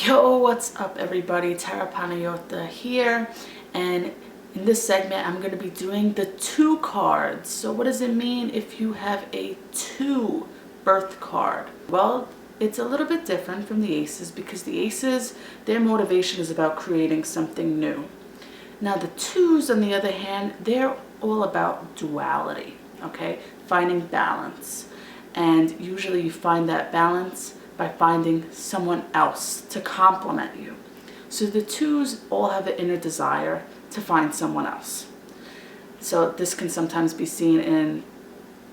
Yo, what's up everybody? Tara Panayota here, and in this segment I'm going to be doing the 2 cards. So what does it mean if you have a 2 birth card? Well, it's a little bit different from the aces because the aces, their motivation is about creating something new. Now the 2s, on the other hand, they're all about duality, okay? Finding balance. And usually you find that balance by finding someone else to complement you. So the 2s all have an inner desire to find someone else. So this can sometimes be seen in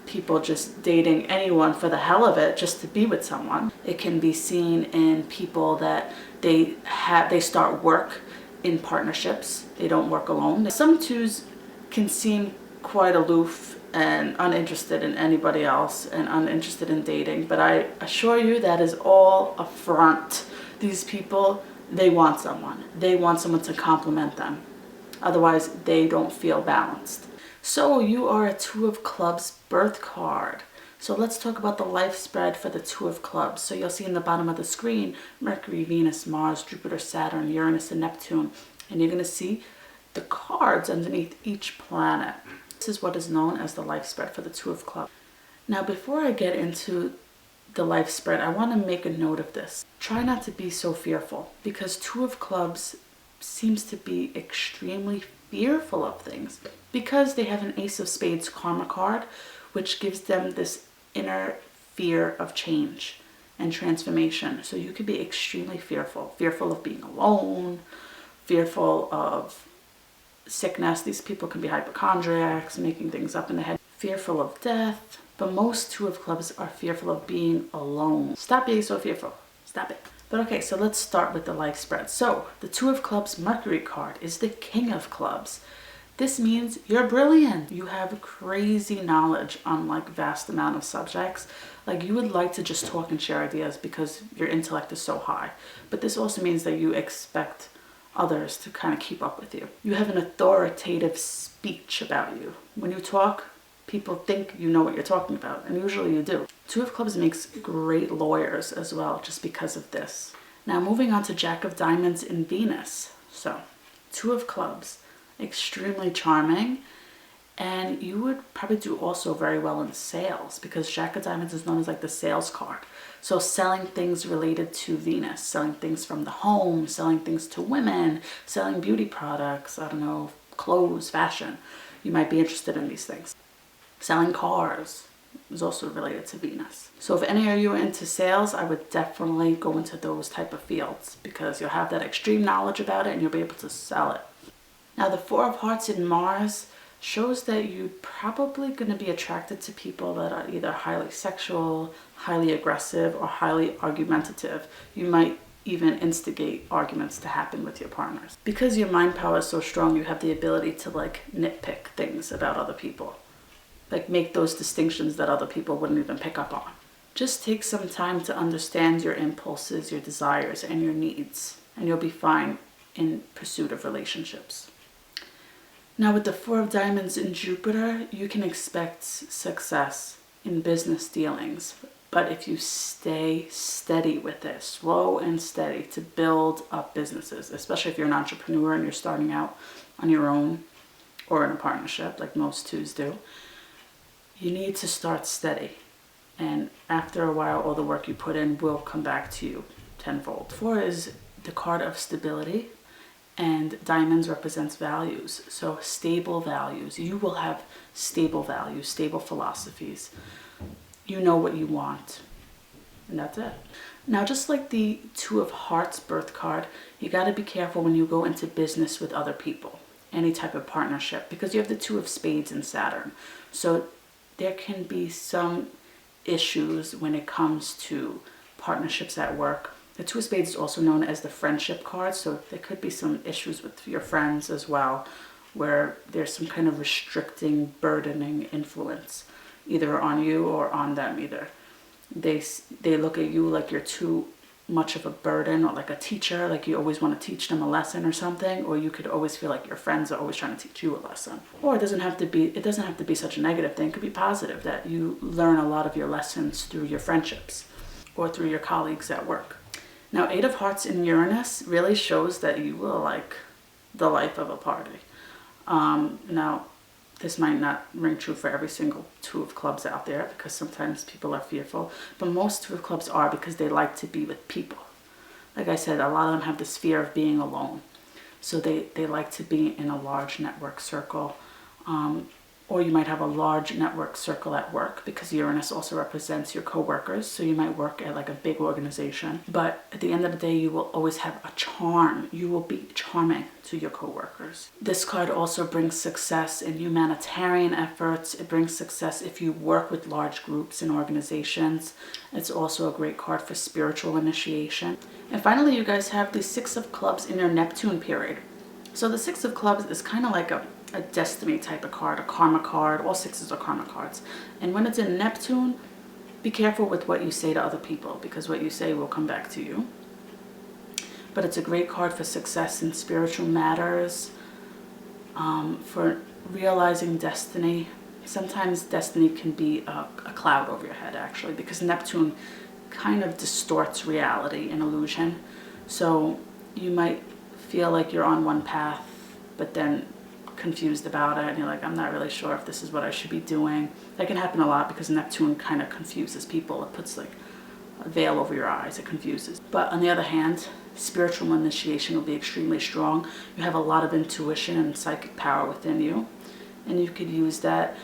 people just dating anyone for the hell of it, just to be with someone. It can be seen in people that they start work in partnerships. They don't work alone. Some 2s can seem quite aloof and uninterested in anybody else and uninterested in dating, but I assure you that is all a front. These people, they want someone. They want someone to complement them. Otherwise, they don't feel balanced. So you are a 2 of clubs birth card. So let's talk about the life spread for the 2 of clubs. So you'll see in the bottom of the screen, Mercury, Venus, Mars, Jupiter, Saturn, Uranus, and Neptune. And you're gonna see the cards underneath each planet. This is what is known as the life spread for the 2 of clubs. Now, before I get into the life spread, I want to make a note of this. Try not to be so fearful, because 2 of clubs seems to be extremely fearful of things because they have an Ace of Spades karma card, which gives them this inner fear of change and transformation. So you could be extremely fearful of being alone, fearful of sickness. These people can be hypochondriacs, making things up in the head, fearful of death. But most 2 of clubs are fearful of being alone. Stop being so fearful. Stop it. But okay, so let's start with the life spread. So the 2 of clubs Mercury card is the King of clubs. This means you're brilliant. You have crazy knowledge on like vast amount of subjects. Like you would like to just talk and share ideas because your intellect is so high. But this also means that you expect others to kind of keep up with you. You have an authoritative speech about you. When you talk, people think you know what you're talking about, and usually you do. 2 of clubs makes great lawyers as well, just because of this. Now moving on to Jack of Diamonds in Venus. So 2 of clubs, extremely charming, and you would probably do also very well in sales because Jack of Diamonds is known as like the sales card. So selling things related to Venus, selling things from the home, selling things to women, selling beauty products, I don't know, clothes, fashion. You might be interested in these things. Selling cars is also related to Venus. So if any of you are into sales, I would definitely go into those type of fields because you'll have that extreme knowledge about it and you'll be able to sell it. Now the 4 of Hearts in Mars shows that you're probably going to be attracted to people that are either highly sexual, highly aggressive, or highly argumentative. You might even instigate arguments to happen with your partners. Because your mind power is so strong, you have the ability to like nitpick things about other people. Like make those distinctions that other people wouldn't even pick up on. Just take some time to understand your impulses, your desires, and your needs, and you'll be fine in pursuit of relationships. Now with the 4 of Diamonds in Jupiter, you can expect success in business dealings. But if you stay steady with it, slow and steady to build up businesses, especially if you're an entrepreneur and you're starting out on your own or in a partnership like most 2s do, you need to start steady. And after a while, all the work you put in will come back to you tenfold. 4 is the card of stability. And diamonds represents values. So stable values. You will have stable values, stable philosophies. You know what you want. And that's it. Now, just like the 2 of Hearts birth card, you got to be careful when you go into business with other people. Any type of partnership. Because you have the 2 of Spades in Saturn. So there can be some issues when it comes to partnerships at work. The 2 of Spades is also known as the friendship card, so there could be some issues with your friends as well, where there's some kind of restricting, burdening influence, either on you or on them either. They look at you like you're too much of a burden, or like a teacher, like you always want to teach them a lesson or something, or you could always feel like your friends are always trying to teach you a lesson. Or it doesn't have to be such a negative thing. It could be positive, that you learn a lot of your lessons through your friendships or through your colleagues at work. Now, Eight of Hearts in Uranus really shows that you will like the life of a party. Now, this might not ring true for every single Two of Clubs out there, because sometimes people are fearful, but most Two of Clubs are, because they like to be with people. Like I said, a lot of them have this fear of being alone. So they like to be in a large network circle. Or you might have a large network circle at work, because Uranus also represents your co-workers. So you might work at like a big organization. But at the end of the day, you will always have a charm. You will be charming to your co-workers. This card also brings success in humanitarian efforts. It brings success if you work with large groups and organizations. It's also a great card for spiritual initiation. And finally, you guys have the Six of Clubs in your Neptune period. So the Six of Clubs is kind of like a destiny type of card, a karma card. All sixes are karma cards. And when it's in Neptune, be careful with what you say to other people, because what you say will come back to you. But it's a great card for success in spiritual matters, for realizing destiny. Sometimes destiny can be a cloud over your head, actually, because Neptune kind of distorts reality and illusion. So you might feel like you're on one path, but then confused about it, and you're like, I'm not really sure if this is what I should be doing. That can happen a lot because Neptune kind of confuses people. It puts like a veil over your eyes. It confuses. But on the other hand, spiritual initiation will be extremely strong. You have a lot of intuition and psychic power within you, and you could use that.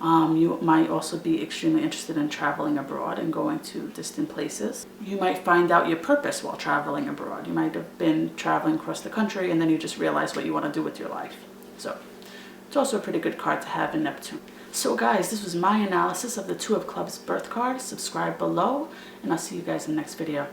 You might also be extremely interested in traveling abroad and going to distant places. You might find out your purpose while traveling abroad. You might have been traveling across the country, and then you just realize what you want to do with your life. So it's also a pretty good card to have in Neptune. So guys, this was my analysis of the Two of Clubs birth card. Subscribe below, and I'll see you guys in the next video.